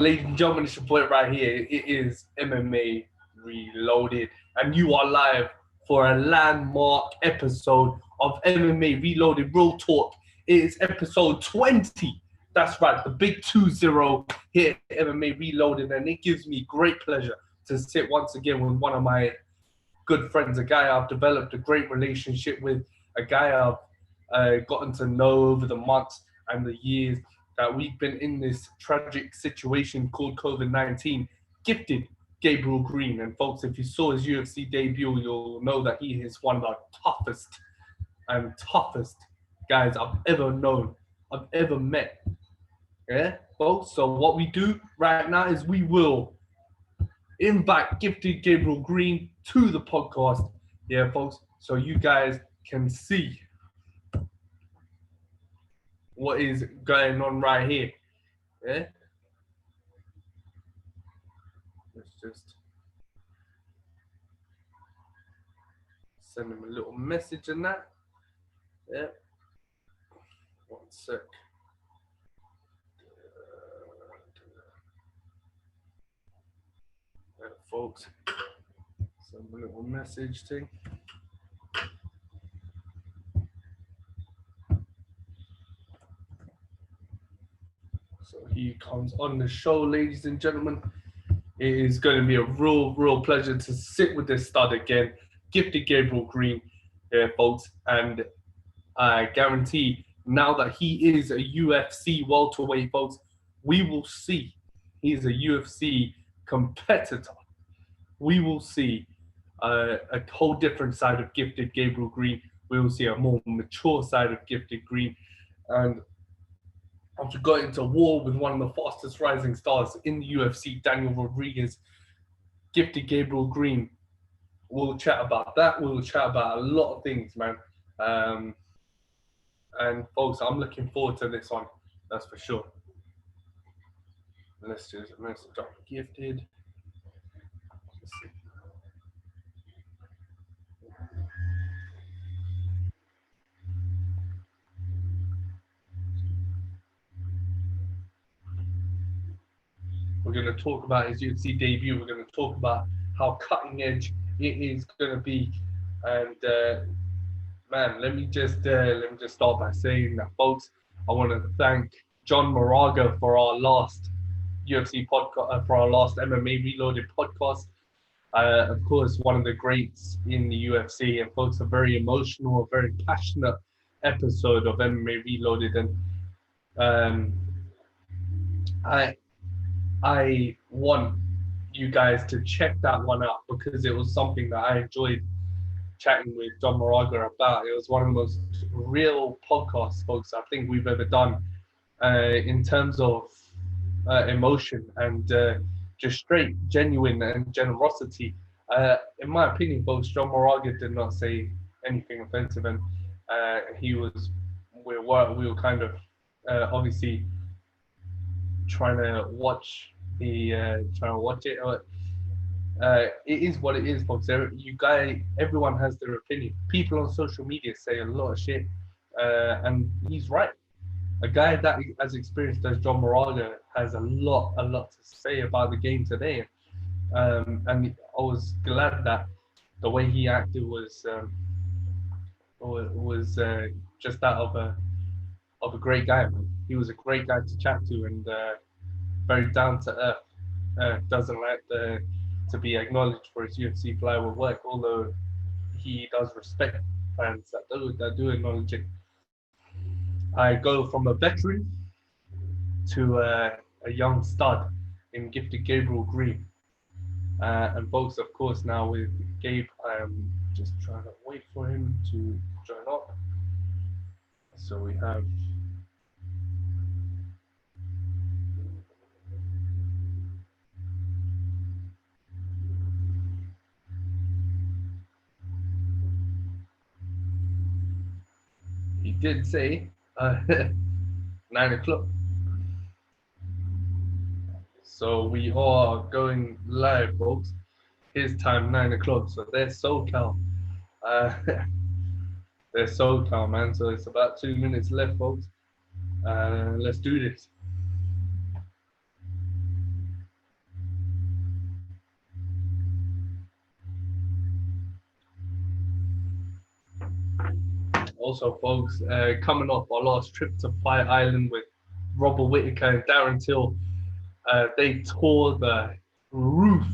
Ladies and gentlemen, it's your boy right here. It is MMA Reloaded, and you are live for a landmark episode of MMA Reloaded Real Talk. It is episode 20. That's right, the big 2-0 here at MMA Reloaded, and it gives me great pleasure to sit once again with one of my good friends, a guy I've developed a great relationship with, a guy I've gotten to know over the months and the years that we've been in this tragic situation called COVID-19, gifted Gabriel Green. And folks, if you saw his UFC debut, you'll know that he is one of the toughest guys I've ever known, I've ever met. Yeah, folks. So what we do right now is we will invite gifted Gabriel Green to the podcast. Yeah, folks. So you guys can see what is going on right here. Yeah. Let's just send him a little message and that. Yeah. One sec. Folks, send a little message thing. So he comes on the show, ladies and gentlemen. It is going to be a real pleasure to sit with this stud again, gifted Gabriel Green, folks. And I guarantee now that he is a UFC welterweight, folks, we will see he's a UFC competitor. We will see a whole different side of gifted Gabriel Green. We will see a more mature side of gifted Green. And after going into war with one of the fastest rising stars in the UFC, Daniel Rodriguez, gifted Gabriel Green. We'll chat about that. We'll chat about a lot of things, man. And folks, I'm looking forward to this one. That's for sure. Let's just message up gifted. Let's see. We're going to talk about his UFC debut. We're going to talk about how cutting edge it is going to be. And man, let me just start by saying that, folks, I want to thank John Moraga for our last UFC podcast, for our last MMA Reloaded podcast. Of course, one of the greats in the UFC, and folks, a very emotional, a very passionate episode of MMA Reloaded. And I want you guys to check that one out because it was something that I enjoyed chatting with John Moraga about. It was one of the most real podcasts, folks, I think we've ever done in terms of emotion and just straight, genuine and generosity. In my opinion, folks, John Moraga did not say anything offensive, and we were kind of obviously trying to watch it. It is what it is, folks. Everyone has their opinion. People on social media say a lot of shit, and he's right. A guy that as experienced as John Moraga has a lot to say about the game today, and I was glad that the way he acted was just that of a great guy, man. He was a great guy to chat to and very down to earth. Doesn't like to be acknowledged for his UFC flyweight work, although he does respect fans that do acknowledge it. I go from a veteran to a young stud in gifted Gabriel Green. And folks, of course, now with Gabe, I'm just trying to wait for him to join up. So we have he did say 9 o'clock. So we are going live, folks. His time 9 o'clock. So there's SoCal. There's SoCal, man. So it's about 2 minutes left, folks. Let's do this. Also, folks, coming off our last trip to Fight Island with Robert Whittaker and Darren Till, they tore the roof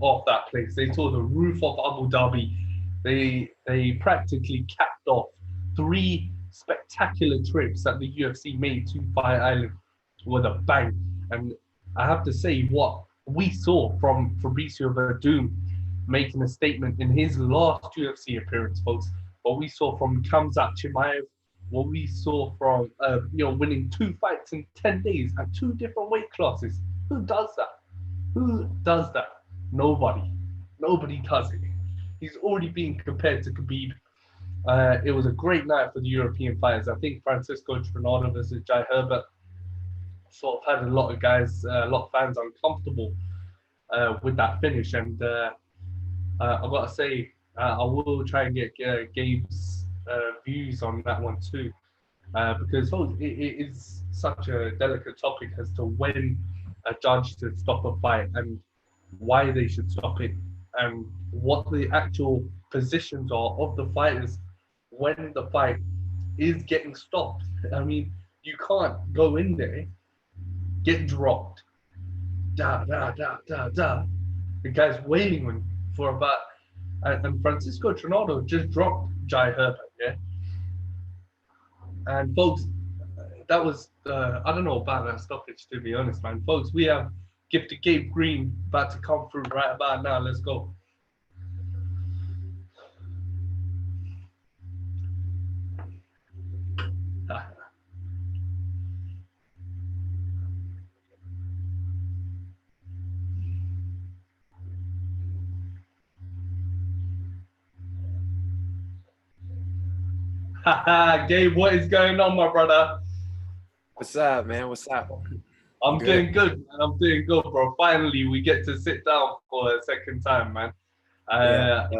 off that place. They tore the roof off Abu Dhabi. They practically capped off 3 spectacular trips that the UFC made to Fight Island with a bang. And I have to say, what we saw from Fabricio Verdum making a statement in his last UFC appearance, folks, what we saw from Khamzat Chimaev, what we saw from winning 2 fights in 10 days at 2 different weight classes. Who does that? Who does that? Nobody. Nobody does it. He's already being compared to Khabib. It was a great night for the European fighters. I think Francisco Trinaldo versus Jai Herbert sort of had a lot of guys, a lot of fans uncomfortable with that finish. And I've got to say, I will try and get Gabe's views on that one too, because it is such a delicate topic as to when a judge should stop a fight and why they should stop it and what the actual positions are of the fighters when the fight is getting stopped. I mean, you can't go in there, get dropped, da, da. The guy's wailing for about, and Francisco Trinaldo just dropped Jai Herbert, yeah? And folks, that was, I don't know about that stoppage, to be honest, man. Folks, we have Gifted Gabe Green about to come through right about now. Let's go. Gabe, what is going on, my brother? What's up, man? What's up? I'm doing good, man. I'm doing good, bro. Finally, we get to sit down for a second time, man. How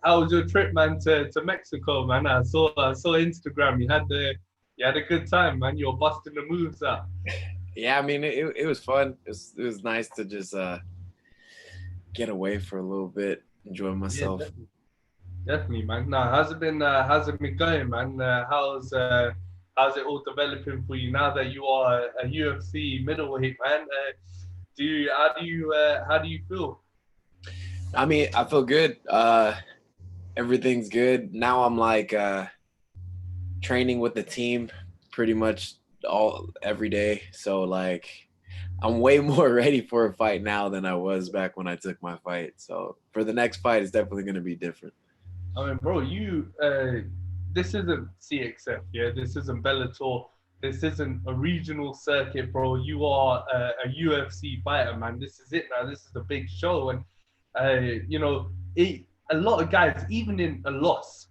was your trip, man, to Mexico, man? I saw Instagram. You had a good time, man. You're busting the moves up. Yeah, I mean, it was fun. It was nice to just get away for a little bit, enjoy myself. Yeah, definitely, man. Now, how's it been going, man? How's it all developing for you now that you are a UFC middleweight, man? How do you feel? I mean, I feel good. Everything's good. Now I'm like training with the team pretty much every day. So like I'm way more ready for a fight now than I was back when I took my fight. So for the next fight, it's definitely going to be different. I mean, bro, this isn't CXF, yeah? This isn't Bellator. This isn't a regional circuit, bro. You are a UFC fighter, man. This is it now. This is a big show. And, a lot of guys, even in a loss,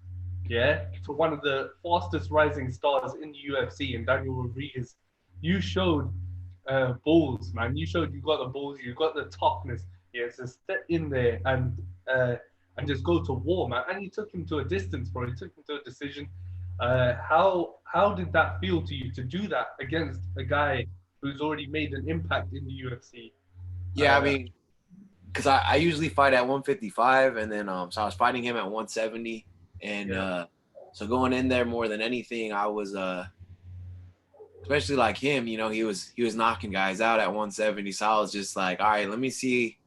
yeah, to one of the fastest rising stars in the UFC, and Daniel Rodriguez, you showed balls, man. You showed you got the balls, you got the toughness. Yeah, so step in there and just go to war, man. And you took him to a distance, bro. You took him to a decision. How did that feel to you to do that against a guy who's already made an impact in the UFC? Yeah, I mean, because I usually fight at 155, and then so I was fighting him at 170, and so going in there more than anything, I was especially like him, you know, he was knocking guys out at 170, so I was just like, all right, let me see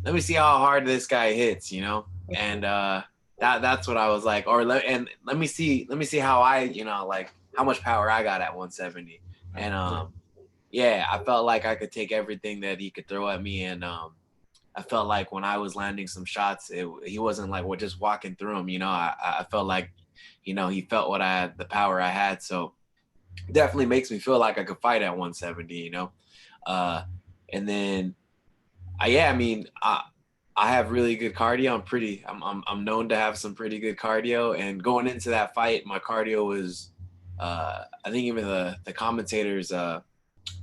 how hard this guy hits, you know, and that's what I was like, let me see how I, you know, like how much power I got at 170, and yeah, I felt like I could take everything that he could throw at me, and I felt like when I was landing some shots, he wasn't like just walking through them, you know. I felt like, you know, he felt the power I had, so definitely makes me feel like I could fight at 170, you know. And then I mean, I have really good cardio. I'm known to have some pretty good cardio. And going into that fight, my cardio was, I think even the commentators,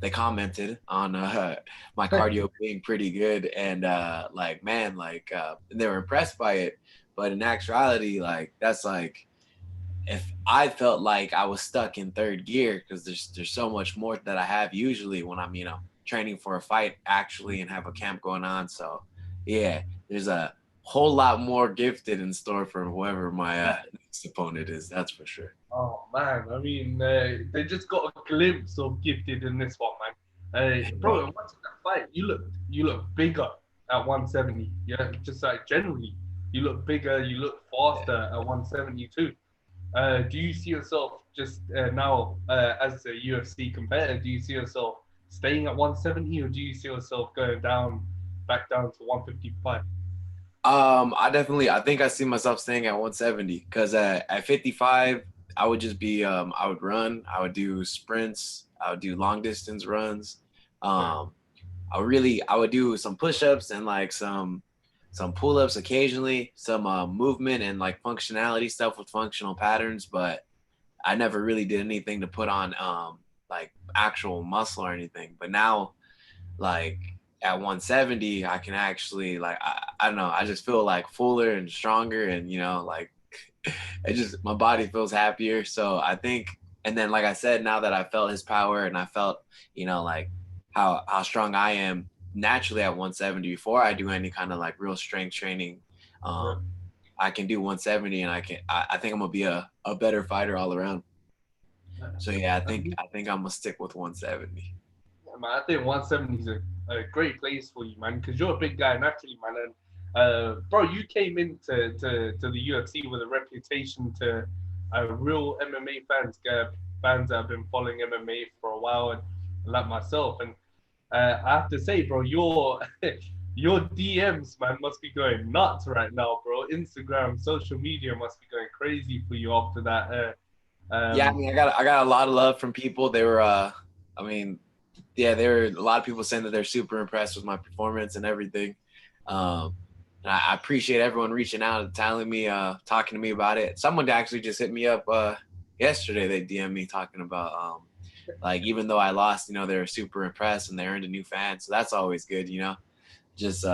they commented on my cardio being pretty good, and they were impressed by it. But in actuality, like that's like, if I felt like I was stuck in third gear, because there's so much more that I have usually when I'm, you know, training for a fight actually and have a camp going on. So yeah, there's a whole lot more gifted in store for whoever my next opponent is. That's for sure. Oh man, I mean, they just got a glimpse of gifted in this one, man. Bro, watching that fight, you look bigger at 170. Yeah, just like generally, you look bigger, you look faster at 170 too. Do you see yourself just now as a UFC competitor? Do you see yourself staying at 170, or do you see yourself going back down to 155? I think I see myself staying at 170 because at 55, I would just be, I would run, I would do sprints, I would do long distance runs. I would do some push-ups and like some pull-ups occasionally, some movement and like functionality stuff with functional patterns, but I never really did anything to put on like actual muscle or anything. But now, like at 170, I can actually like I don't know, I just feel like fuller and stronger, and like it just my body feels happier. So I think, and then like I said, now that I felt his power and I felt like how strong I am naturally at 170 before I do any kind of like real strength training, I can do 170, and I think I'm gonna be a better fighter all around. So yeah, I think I'm gonna stick with 170. Yeah, man, I think 170 is a great place for you, man, because you're a big guy naturally, man. And bro, you came into to the UFC with a reputation to real MMA fans, fans that have been following MMA for a while, and like myself. And I have to say, bro, your DMs, man, must be going nuts right now, bro. Instagram, social media must be going crazy for you after that. Yeah, I mean, I got a lot of love from people. They were, I mean, yeah, there were a lot of people saying that they're super impressed with my performance and everything. And I appreciate everyone reaching out and telling me, talking to me about it. Someone actually just hit me up yesterday. They DM'd me talking about like, even though I lost, they were super impressed and they earned a new fan. So that's always good, just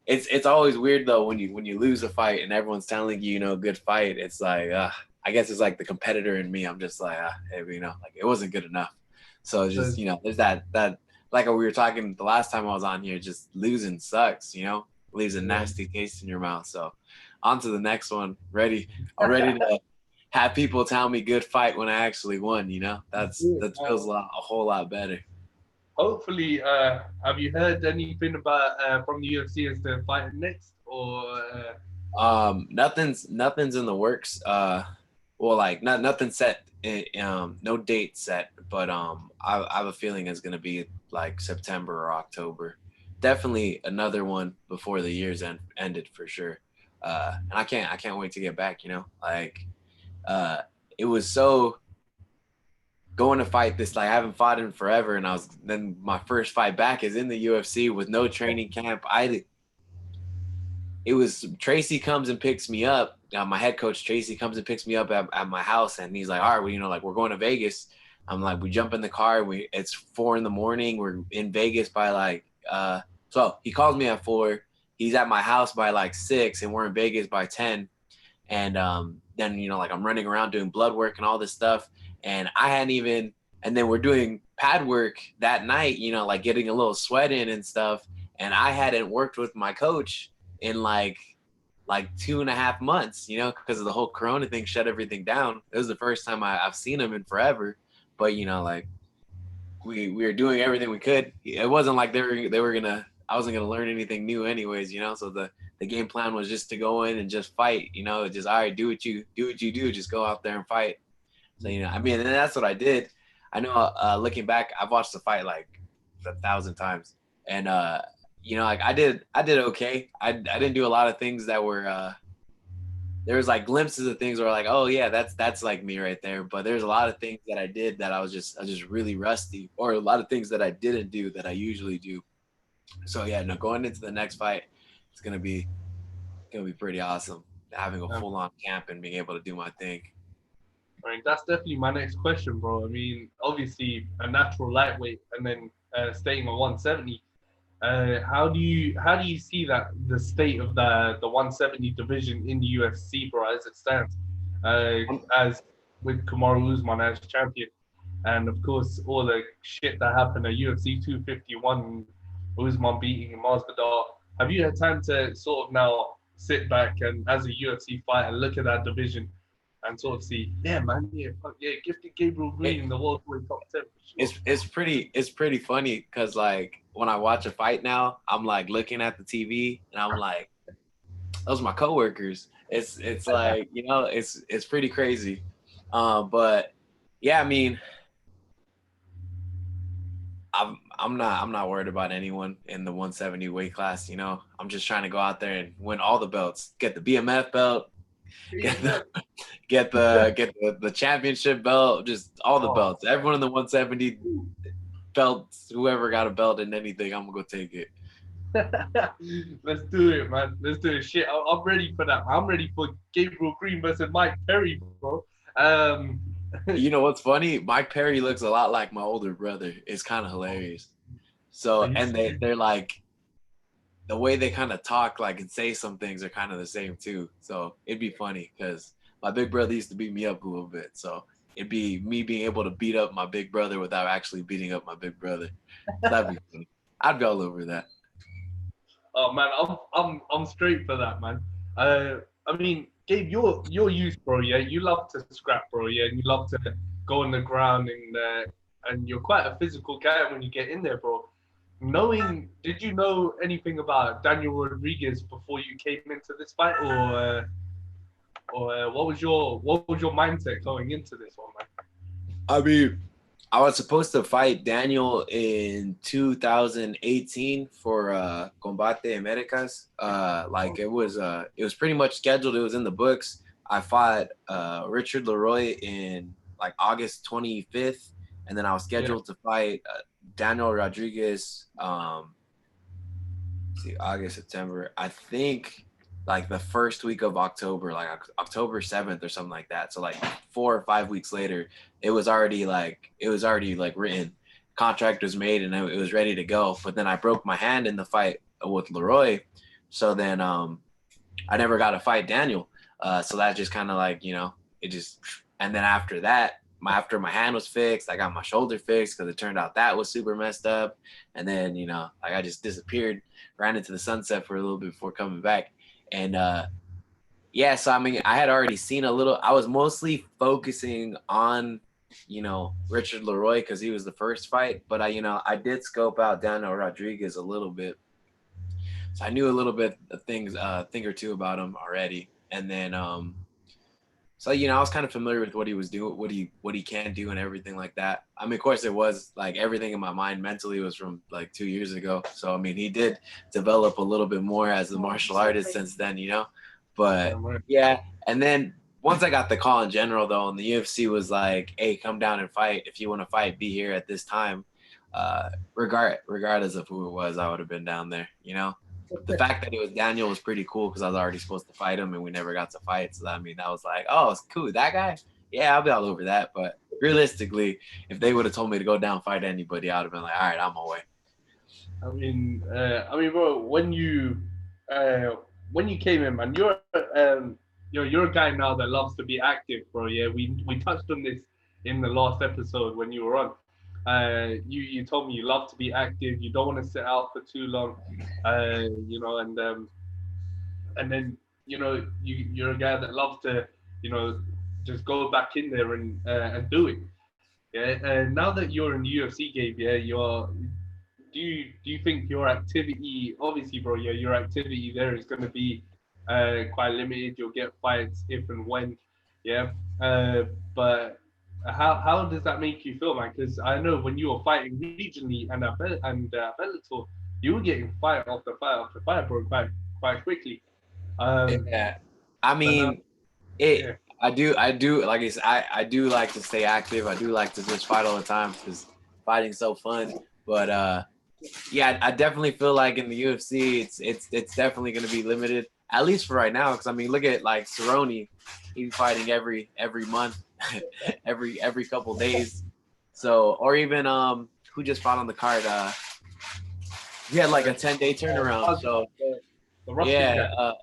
it's always weird though when you lose a fight and everyone's telling you, good fight. It's like I guess it's like the competitor in me. I'm just like, hey, like it wasn't good enough. So it's just there's that like we were talking the last time I was on here. Just losing sucks, leaves a nasty taste in your mouth. So on to the next one. I'm ready to have people tell me good fight when I actually won. That feels a whole lot better. Hopefully, have you heard anything about from the UFC as to fight next, or? Nothing's in the works. Well, like nothing set. No date set, but I have a feeling it's gonna be like September or October. Definitely another one before the year's ended for sure. And I can't wait to get back. Like it was so going to fight this, like I haven't fought in forever, and then my first fight back is in the UFC with no training camp. It was Tracy comes and picks me up. My head coach Tracy comes and picks me up at my house, and he's like, all right, well, like we're going to Vegas. I'm like, we jump in the car. It's 4 a.m. We're in Vegas by like so he calls me at 4. He's at my house by like 6, and we're in Vegas by 10. And then like I'm running around doing blood work and all this stuff, and I hadn't even. And then we're doing pad work that night, like getting a little sweat in and stuff. And I hadn't worked with my coach in like 2.5 months, because of the whole Corona thing shut everything down. It was the first time I've seen him in forever. But like we were doing everything we could. It wasn't like I wasn't gonna learn anything new anyways, So the game plan was just to go in and just fight, just all right, do what you do, just go out there and fight. So I mean, and that's what I did. I know looking back, I've watched the fight like 1,000 times, and like I did okay. I didn't do a lot of things that were there was like glimpses of things where like, oh yeah, that's like me right there. But there's a lot of things that I did that I was just really rusty, or a lot of things that I didn't do that I usually do. So yeah, no, going into the next fight, it's gonna be pretty awesome. Having a full on camp and being able to do my thing. I mean, that's definitely my next question, bro. I mean, obviously a natural lightweight, and then staying on 170. How do you see that the state of the 170 division in the UFC, bro, as it stands? As with Kamaru Usman as champion, and of course all the shit that happened at UFC 251, Usman beating Masvidal. Have you had time to sort of now sit back and as a UFC fighter look at that division and sort of see, yeah, man, yeah, fuck yeah, gifted Gabriel It, Green the welterweight top 10 for sure. it's pretty funny because like when I watch a fight now, I'm like looking at the TV and I'm like, those are my coworkers. It's like, you know, it's pretty crazy. But yeah, I mean, I'm not worried about anyone in the 170 weight class. You know, I'm just trying to go out there and win all the belts. Get the BMF belt, get the get the championship belt, just all the Oh, belts. Everyone in the 170 belts, whoever got a belt in anything, I'm gonna go take it. let's do it, man. Let's do it. Shit, I'm ready for that. I'm ready for Gabriel Green versus Mike Perry, bro. Um, You know what's funny? Mike Perry looks a lot like my older brother. It's kind of hilarious. So, are you and serious? they're like the way they kind of talk, like and say some things are kind of the same too. So it'd be funny because my big brother used to beat me up a little bit. So it'd be me being able to beat up my big brother without actually beating up my big brother. So that'd be funny. I'd be all over that. Oh man, I'm straight for that, man. I mean, Gabe, you're used, bro. Yeah, you love to scrap, bro. Yeah, and you love to go on the ground and you're quite a physical guy when you get in there, bro. Did you know anything about Daniel Rodriguez before you came into this fight, or what was your mindset going into this one, man? I mean, I was supposed to fight Daniel in 2018 for Combate Americas. Like it was pretty much scheduled. It was in the books. I fought Richard Leroy in like August 25th, and then I was Yeah, scheduled to fight Daniel Rodriguez. See, August, September. I think like the first week of October, like October 7th or something like that. So like 4 or 5 weeks later, it was already like written. Contract was made and it was ready to go. But then I broke my hand in the fight with Leroy. So then I never got to fight Daniel. So that just kind of like, you know, it just, and then after that, after my hand was fixed, I got my shoulder fixed because it turned out that was super messed up. And then, you know, like I just disappeared, ran into the sunset for a little bit before coming back. And yeah, so I mean, I had already seen a little, I was mostly focusing on, you know, Richard Leroy because he was the first fight. But I did scope out Daniel Rodriguez a little bit. So I knew a little bit of things, thing or two about him already. And then, so I was kind of familiar with what he was doing, what he can do, and everything like that. I mean, of course, it was like everything in my mind mentally was from like 2 years ago. So I mean, he did develop a little bit more as a martial artist since then. But man. yeah, and then once I got the call in general though, and the UFC was like, "Hey, come down and fight. If you want to fight, be here at this time." Regardless of who it was, I would have been down there. The fact that it was Daniel was pretty cool because I was already supposed to fight him and we never got to fight. So I mean, that was like, oh, it's cool. That guy, yeah, I'll be all over that. But realistically, if they would have told me to go down and fight anybody, I would have been like, all right, I'm away. I mean, bro, uh, when you came in, man, you're a guy now that loves to be active, bro. Yeah, we touched on this in the last episode when you were on. You told me you love to be active. You don't want to sit out for too long. And then you're a guy that loves to you know just go back in there and do it. Yeah. And now that you're in the UFC game, yeah, do you think your activity, obviously, bro, yeah, your activity there is going to be quite limited. You'll get fights if and when, yeah. But how does that make you feel, man? Because I know when you were fighting regionally and Bellator, you were getting fight after fight after fight, bro, quite quickly. Yeah, I But now, mean, it. yeah, I do. Like I said, I do like to stay active. I do like to just fight all the time because fighting's so fun. But yeah, I definitely feel like in the UFC, it's definitely going to be limited, at least for right now. Because I mean, look at like Cerrone, he's fighting every month, every couple days. So, or even who just fought on the card? He had like a 10-day turnaround. So the Russian yeah, guy.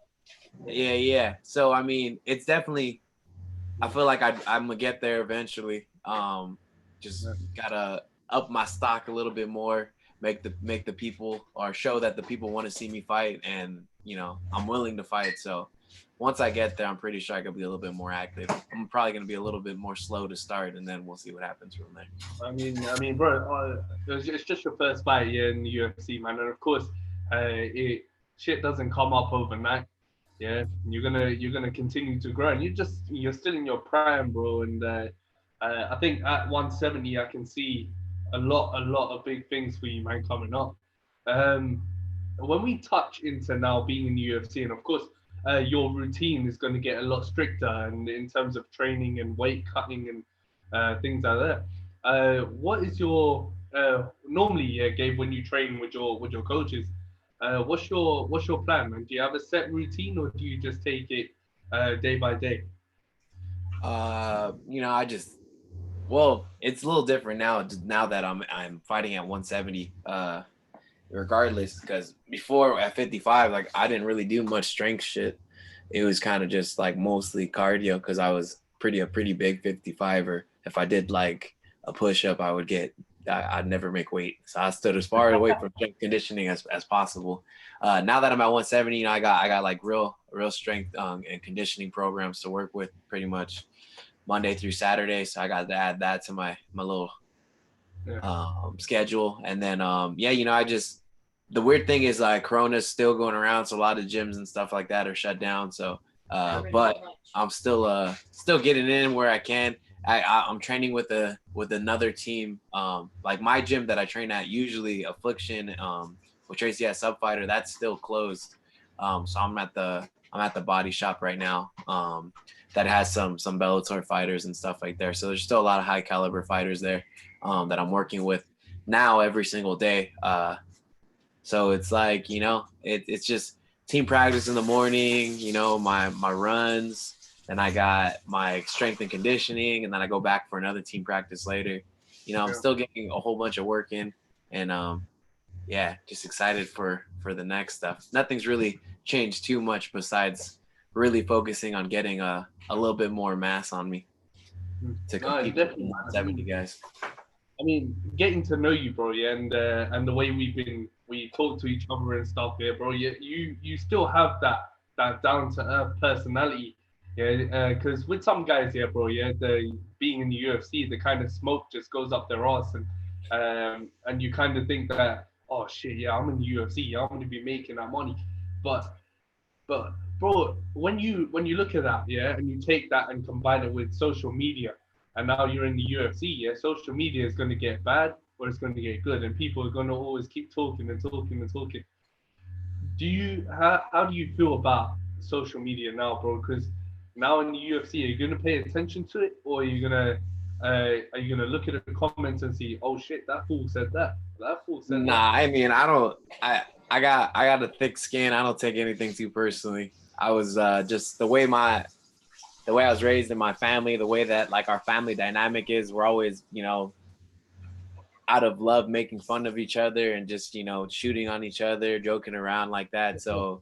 yeah. So I mean, it's definitely. I feel like I'm gonna get there eventually. Just gotta up my stock a little bit more. make the people, or show that the people want to see me fight, and I'm willing to fight. So once I get there, I'm pretty sure I could be a little bit more active. I'm probably going to be a little bit more slow to start, and then we'll see what happens from there. Bro, it's just your first fight, yeah, in the UFC, man, and of course, shit doesn't come up overnight. Yeah, you're gonna continue to grow, and you're still in your prime, bro. And I think at 170, I can see a lot of big things for you, man, coming up. Um, when we touch into now being in the UFC, and of course, your routine is going to get a lot stricter, and in terms of training and weight cutting and things like that. What is your normally, Gabe, when you train with your coaches? What's your plan, man? Do you have a set routine, or do you just take it day by day? I just well, it's a little different now that I'm fighting at 170. Regardless, because before at 55, like I didn't really do much strength shit. It was kind of just like mostly cardio because I was a pretty big 55. Or if I did like a push up, I'd never make weight. So I stood as far away from strength conditioning as possible. Now that I'm at 170, I got like real strength and conditioning programs to work with pretty much Monday through Saturday. So I got to add that to my little schedule. And then the weird thing is like Corona's still going around, so a lot of gyms and stuff like that are shut down. So but I'm still getting in where I can. I'm training with another team. Like my gym that I train at, usually Affliction, with Tracy at Subfighter, that's still closed. So I'm at the body shop right now. That has some Bellator fighters and stuff like there. So there's still a lot of high caliber fighters there that I'm working with now every single day. So it's like, it's just team practice in the morning, my runs, then I got my strength and conditioning, and then I go back for another team practice later. I'm still getting a whole bunch of work in, and just excited for the next stuff. Nothing's really changed too much besides really focusing on getting a little bit more mass on me to compete with 170 guys. Getting to know you, bro, yeah, and the way we talk to each other and stuff, yeah, bro. You still have that down to earth personality, yeah. Because with some guys, yeah, bro, yeah, being in the UFC, the kind of smoke just goes up their ass, and you kind of think that, oh shit, yeah, I'm in the UFC, yeah, I'm gonna be making that money, but bro, when you look at that, yeah, and you take that and combine it with social media, and now you're in the UFC, yeah, social media is going to get bad or it's going to get good, and people are going to always keep talking and talking and talking. How do you feel about social media now, bro? Because now in the UFC, are you going to pay attention to it, or are you gonna look at the comments and see, oh shit, that fool said that, that fool said that? Nah, I mean, I don't. I got a thick skin. I don't take anything too personally. I was just the way I was raised in my family, the way that like our family dynamic is. We're always, out of love, making fun of each other and just, shooting on each other, joking around like that. So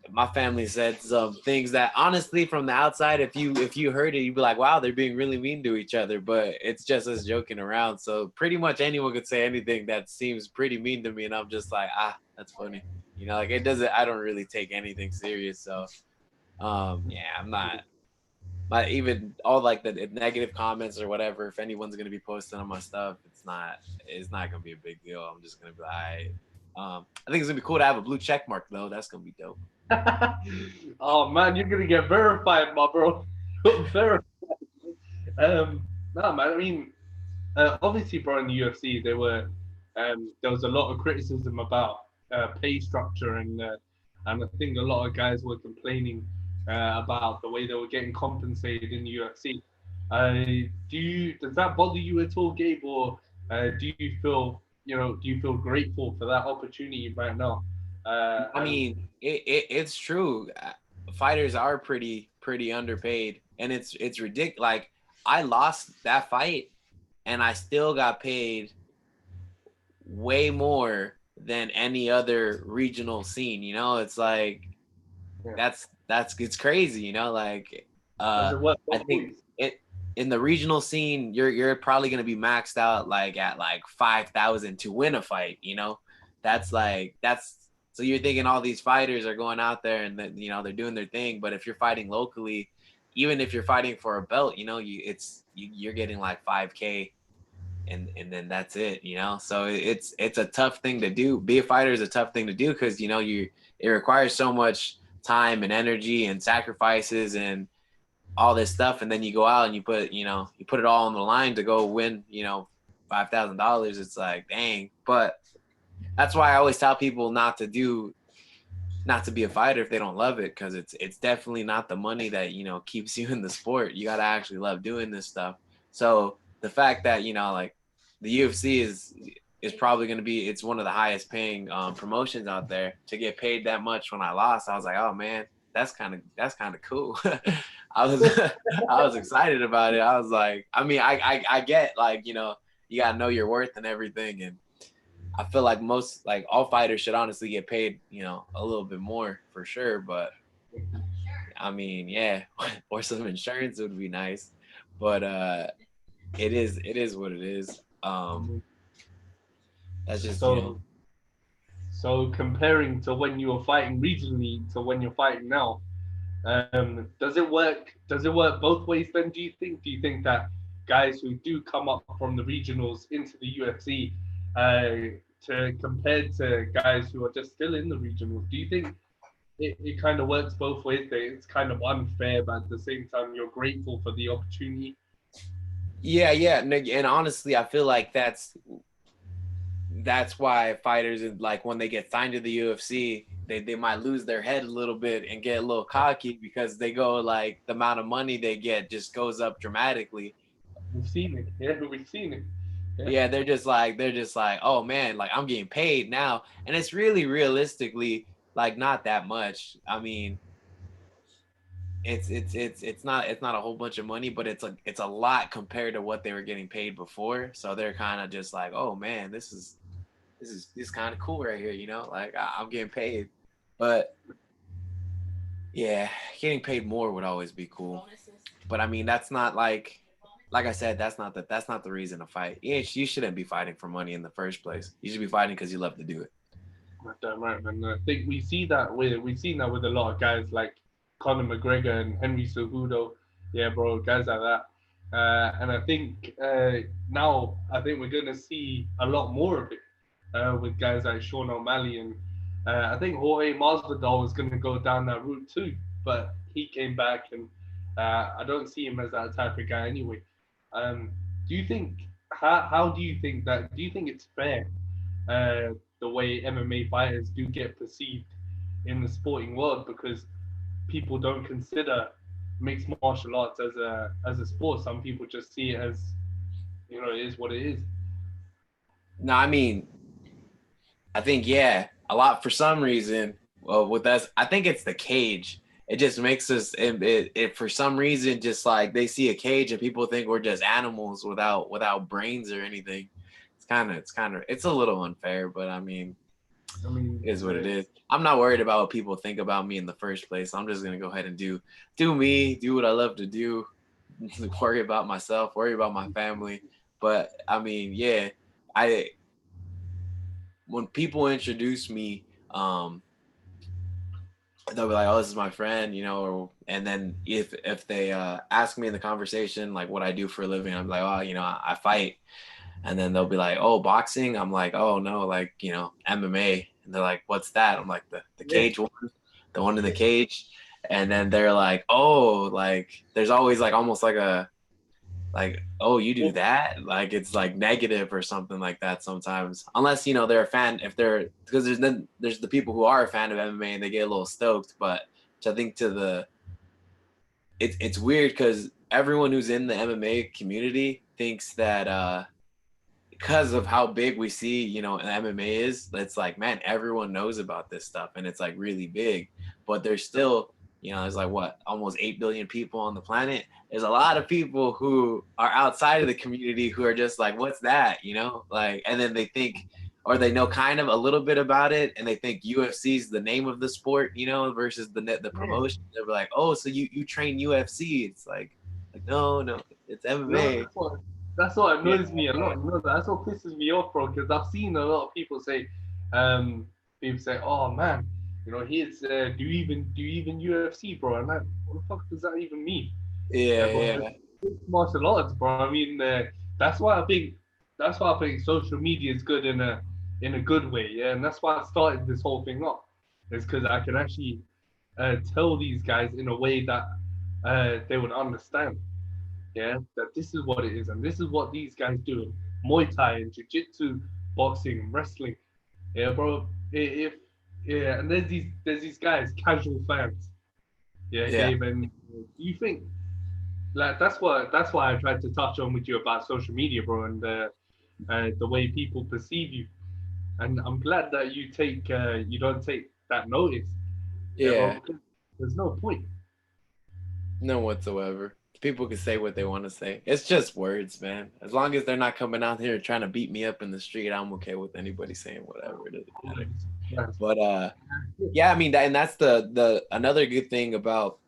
my family said some things that honestly from the outside, if you heard it, you'd be like, wow, they're being really mean to each other, but it's just us joking around. So pretty much anyone could say anything that seems pretty mean to me, and I'm just like, that's funny. Like it doesn't, I don't really take anything serious. So I'm not even all like the negative comments or whatever. If anyone's gonna be posting on my stuff, it's not gonna be a big deal. I'm just gonna be like, I think it's gonna be cool to have a blue check mark though. That's gonna be dope. Oh man, you're gonna get verified, my bro. Verified. No man, obviously, bro, in the UFC, there was a lot of criticism about pay structure, and I think a lot of guys were complaining about the way they were getting compensated in the UFC. Does that bother you at all, Gabe, or do you feel grateful for that opportunity right now? I mean, it's true. Fighters are pretty underpaid, and it's ridiculous. Like I lost that fight, and I still got paid way more than any other regional scene. It's like it's crazy. Like Does it work I both think ways? in the regional scene, you're probably gonna be maxed out like at like 5,000 to win a fight. You know, that's so you're thinking all these fighters are going out there and you know they're doing their thing. But if you're fighting locally, even if you're fighting for a belt, you know, you're getting like 5K. And then that's it, you know. So it's a tough thing to do. Be a fighter is a tough thing to do because you know it requires so much time and energy and sacrifices and all this stuff, and then you go out and you put it all on the line to go win, you know, $5,000. It's like, dang. But that's why I always tell people not to be a fighter if they don't love it, because it's definitely not the money that, you know, keeps you in the sport. You got to actually love doing this stuff. So the fact that, you know, like the UFC is probably going to be, it's one of the highest paying promotions out there. To get paid that much when I lost, I was like, oh man, that's kind of cool. I was I was excited about it. I was like, I mean, I get, like, you know, you gotta know your worth and everything, and I feel like all fighters should honestly get paid, you know, a little bit more for sure. But I mean, yeah, or some insurance would be nice. But it is what it is. That's just, you know. So comparing to when you were fighting regionally to when you're fighting now, does it work? Does it work both ways? Then do you think? Do you think that guys who do come up from the regionals into the UFC, to compared to guys who are just still in the regionals, do you think it kind of works both ways? That it's kind of unfair, but at the same time you're grateful for the opportunity. Yeah, yeah, and honestly, I feel like that's why fighters, like when they get signed to the UFC, they might lose their head a little bit and get a little cocky because they go, like, the amount of money they get just goes up dramatically. We've seen it. Yeah, we've seen it. Yeah. Yeah, they're just like, oh man, like I'm getting paid now, and it's really realistically like not that much. I mean, it's not a whole bunch of money, but it's a lot compared to what they were getting paid before. So they're kind of just like, oh man, this is kind of cool right here, you know, like I'm getting paid. But yeah, getting paid more would always be cool. But I mean, that's not like I said, that's not the reason to fight. You shouldn't be fighting for money in the first place. You should be fighting because you love to do it. Damn right, man. I think we've seen that with a lot of guys like Conor McGregor and Henry Cejudo. Yeah, bro, guys like that. And I think now I think we're gonna see a lot more of it with guys like Sean O'Malley, and I think Jorge Masvidal was gonna go down that route too, but he came back, and I don't see him as that type of guy anyway. Um, do you think how do you think that? Do you think it's fair? The way MMA fighters do get perceived in the sporting world, because people don't consider mixed martial arts as a sport. Some people just see it as, you know, it is what it is. No, I mean, I think, yeah, a lot for some reason. Well, with us, I think it's the cage. It just makes us it for some reason, just like they see a cage and people think we're just animals without brains or anything. It's a little unfair, but I mean, I mean, it is what it is. I'm not worried about what people think about me in the first place. I'm just gonna go ahead and do me, do what I love to do, worry about myself, worry about my family. But I mean, yeah, I when people introduce me, they'll be like, "Oh, this is my friend," you know, and then if they ask me in the conversation like what I do for a living, I'm like, "Oh, you know, I fight," and then they'll be like, "Oh, boxing?" I'm like, "Oh no, like, you know, MMA," and they're like, "What's that?" I'm like, "The cage one, the one in the cage," and then they're like, "Oh, like there's always like almost like, oh, you do that?" Like it's like negative or something like that sometimes. Unless, you know, they're a fan, if they're, because there's the people who are a fan of MMA and they get a little stoked, but I think it's weird because everyone who's in the MMA community thinks that because of how big we see, you know, MMA is, it's like, man, everyone knows about this stuff and it's like really big, but there's still, you know, there's like what, almost 8 billion people on the planet. There's a lot of people who are outside of the community who are just like, what's that, you know, like, and then they think, or they know kind of a little bit about it and they think UFC is the name of the sport, you know, versus the promotion. They're like, oh, so you train UFC. It's like, Like, no, it's No, MMA. that's what Yeah, annoys me a lot. You know, that's what pisses me off, bro. Because I've seen a lot of um, people say, "Oh man, you know, he's do you even UFC, bro?" And like, what the fuck does that even mean? yeah, Bro, yeah, it's martial arts, bro. I mean, that's why I think that's why I think social media is good in a good way, yeah. And that's why I started this whole thing up, is because I can actually tell these guys in a way that they would understand, yeah, that this is what it is, and this is what these guys do: Muay Thai and Jiu-Jitsu, boxing, and wrestling, yeah, bro. If yeah, and there's these guys, casual fans, yeah, yeah, Gabe, and do you think like that's why I tried to touch on with you about social media, bro, and the way people perceive you. And I'm glad that you don't take that notice, yeah, bro, yeah. because there's no point. None whatsoever. People can say what they want to say. It's just words, man. As long as they're not coming out here trying to beat me up in the street, I'm okay with anybody saying whatever. It doesn't matter. Yes. But yeah, I mean and that's the another good thing about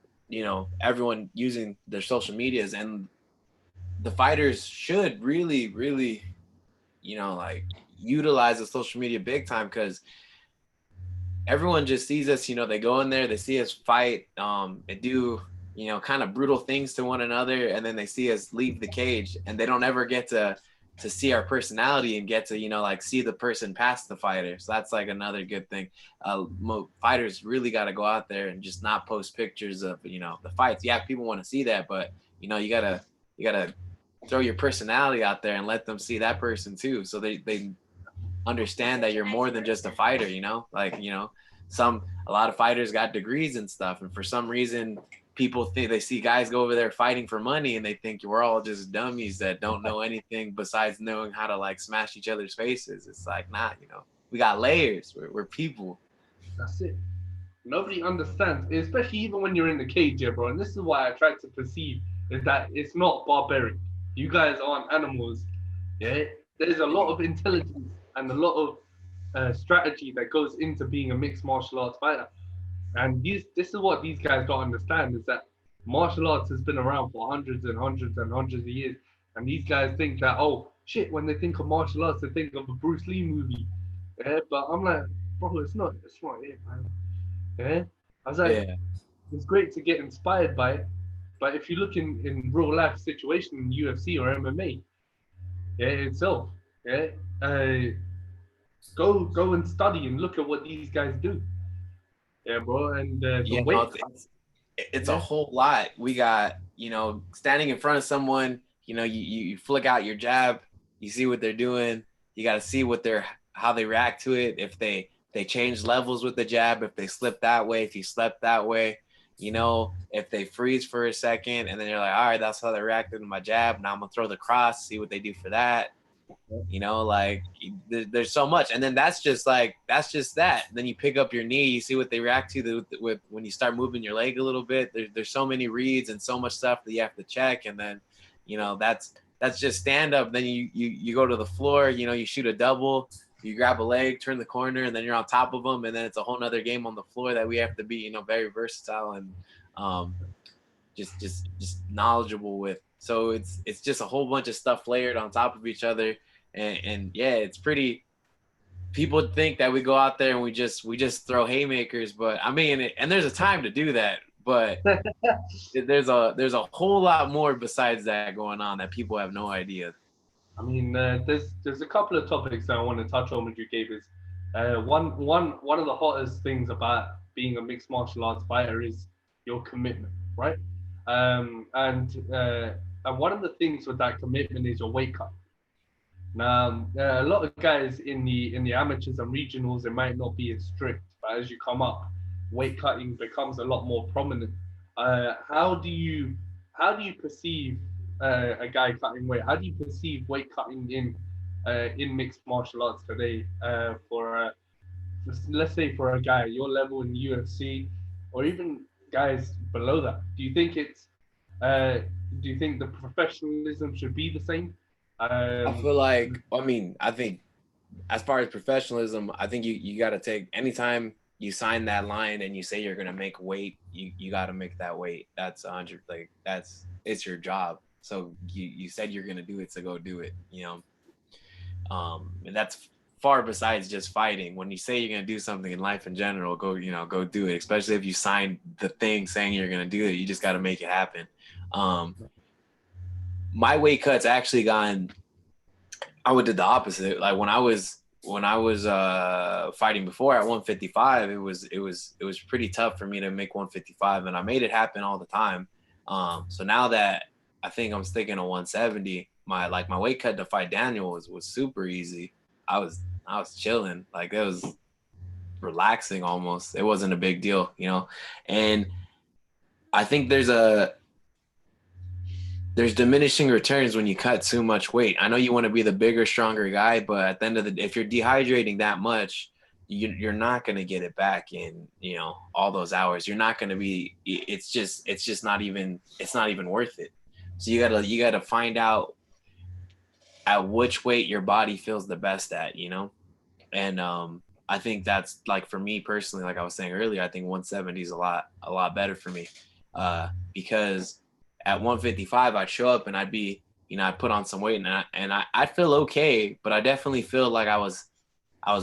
everyone using their social medias, and the fighters should really like utilize the social media big time, because everyone just sees us, they go in there, they see us fight, and do, kind of brutal things to one another, and then they see us leave the cage, and they don't ever get to see our personality and get to, like see the person past the fighter. So that's like another good thing. Fighters really got to go out there and just not post pictures of, the fights. Yeah, people want to see that, but you gotta throw your personality out there and let them see that person too, so they understand that you're more than just a fighter, like, a lot of fighters got degrees and stuff, and for some reason people think they see guys go over there fighting for money, and they think we're all just dummies that don't know anything besides knowing how to like smash each other's faces. It's like, nah, we got layers. We're people. That's it. Nobody understands, especially even when you're in the cage, yeah, bro. And this is why I try to perceive is that it's not barbaric. You guys aren't animals, yeah. There's a lot of intelligence and a lot of strategy that goes into being a mixed martial arts fighter. And this is what these guys don't understand is that martial arts has been around for hundreds and hundreds and hundreds of years. And these guys think that, oh shit, when they think of martial arts, they think of a Bruce Lee movie. Yeah, but I'm like, bro, it's not it, man. Yeah. I was like, Yeah, it's great to get inspired by it. But if you look in real life situation in UFC or MMA, yeah, itself, yeah, go and study and look at what these guys do, yeah, bro, and the yeah, no, weight cut, it's a yeah. whole lot. We got, standing in front of someone, you flick out your jab, you see what they're doing, you got to see how they react to it. If they change levels with the jab, if they slip that way, if you slip that way, if they freeze for a second, and then you're like, all right, that's how they reacted to my jab. Now I'm gonna throw the cross, see what they do for that. Like there's so much, and then that's just that. Then you pick up your knee, you see what they react to with when you start moving your leg a little bit. There's so many reads and so much stuff that you have to check, and then that's just stand up. Then you go to the floor, you shoot a double, you grab a leg, turn the corner, and then you're on top of them, and then it's a whole nother game on the floor that we have to be very versatile and um, just knowledgeable with. So it's just a whole bunch of stuff layered on top of each other, and yeah, it's pretty. People think that we go out there and we just throw haymakers, but I mean, and there's a time to do that, but there's a whole lot more besides that going on that people have no idea. I mean, there's a couple of topics that I want to touch on with you, Gabe. Is one of the hottest things about being a mixed martial arts fighter is your commitment, right? And one of the things with that commitment is your weight cut. Now, a lot of guys in the amateurs and regionals, it might not be as strict, but as you come up, weight cutting becomes a lot more prominent. How do you perceive a guy cutting weight? How do you perceive weight cutting in mixed martial arts today? Let's say for a guy your level in UFC, or even guys below that, uh, do you think the professionalism should be the same? I Um, feel like, I think as far as professionalism, I think you got to take anytime you sign that line and you say you're gonna make weight, you got to make that weight. That's 100. Like it's your job. So you said you're gonna do it, so go do it. You know, and that's far besides just fighting. When you say you're gonna do something in life in general, go do it. Especially if you signed the thing saying you're gonna do it, you just got to make it happen. My weight cuts actually gone. I would do the opposite. Like when I was fighting before at 155, it was pretty tough for me to make 155, and I made it happen all the time. So now that I think I'm sticking to 170, my weight cut to fight Daniel was super easy. I was chilling, like it was relaxing almost. It wasn't a big deal, you know. And I think there's diminishing returns when you cut too much weight. I know you want to be the bigger, stronger guy, but at the end of the day, if you're dehydrating that much, you're not going to get it back in, you know, all those hours. You're not going to be, it's just not even worth it. So you gotta find out at which weight your body feels the best at, you know? And, I think that's like, for me personally, like I was saying earlier, I think 170 is a lot better for me. Because at 155, I'd show up and I'd be, you know, I'd put on some weight and I'd feel okay, but I definitely feel like I was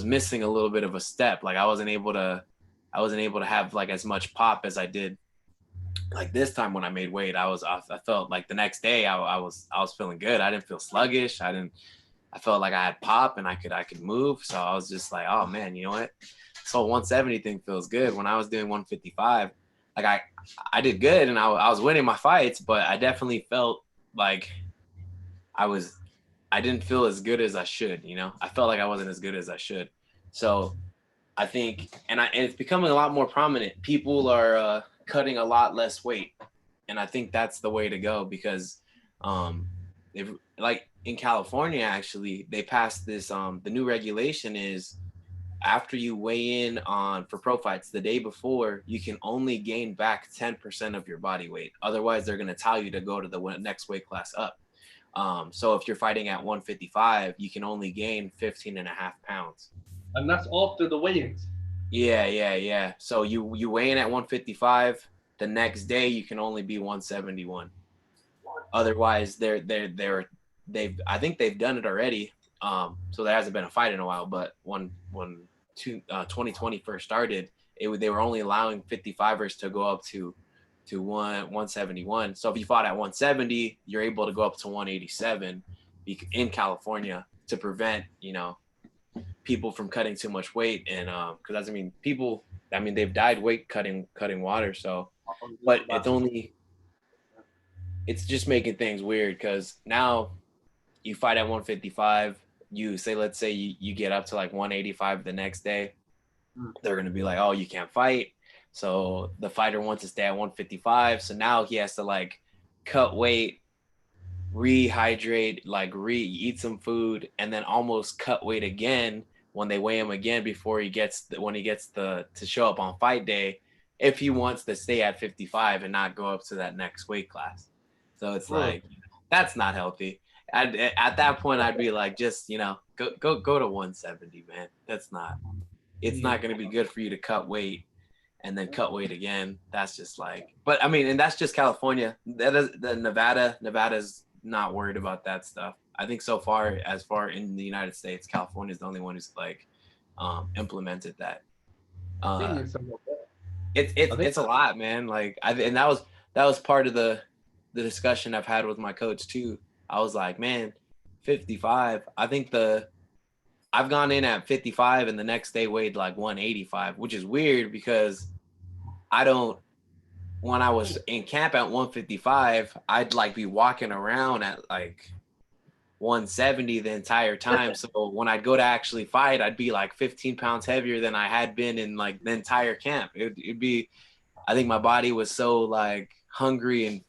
missing a little bit of a step. Like I wasn't able to have like as much pop as I did like this time when I made weight. I felt like the next day I was feeling good. I didn't feel sluggish. I felt like I had pop and I could move. So I was just like, oh man, you know what? So 170 thing feels good. When I was doing 155, like I did good and I was winning my fights, but I definitely felt like I didn't feel as good as I should, you know? I felt like I wasn't as good as I should. So I think, and it's becoming a lot more prominent. People are cutting a lot less weight. And I think that's the way to go because, if, like in California, actually, they passed this, the new regulation is after you weigh in for pro fights the day before, you can only gain back 10% of your body weight. Otherwise, they're going to tell you to go to the next weight class up. So if you're fighting at 155, you can only gain 15 and a half pounds. And that's after the weigh-ins. Yeah. So you weigh in at 155. The next day, you can only be 171. Otherwise, I think they've done it already. So there hasn't been a fight in a while, but when 2020 first started, they were only allowing 55ers to go up to 171. So if you fought at 170, you're able to go up to 187 in California to prevent, you know, people from cutting too much weight. And because they've died weight cutting water. So, but it's just making things weird because now you fight at 155. Let's say you get up to like 185 the next day. They're going to be like, oh, you can't fight. So the fighter wants to stay at 155. So now he has to like cut weight, rehydrate, like eat some food, and then almost cut weight again when they weigh him again before he gets to show up on fight day, if he wants to stay at 55 and not go up to that next weight class. So it's like, that's not healthy. At that point, I'd be like, just, you know, go to 170, man. It's not going to be good for you to cut weight and then cut weight again. That's just like, but I mean, and that's just California. That is the Nevada's not worried about that stuff. I think so far, as far in the United States, California is the only one who's like implemented that. It's a lot, man. Like and that was part of the discussion I've had with my coach too. I was like, man, 55. I think I've gone in at 55 and the next day weighed like 185, which is weird because when I was in camp at 155, I'd like be walking around at like 170 the entire time. So when I'd go to actually fight, I'd be like 15 pounds heavier than I had been in like the entire camp. It'd be, I think my body was so like hungry and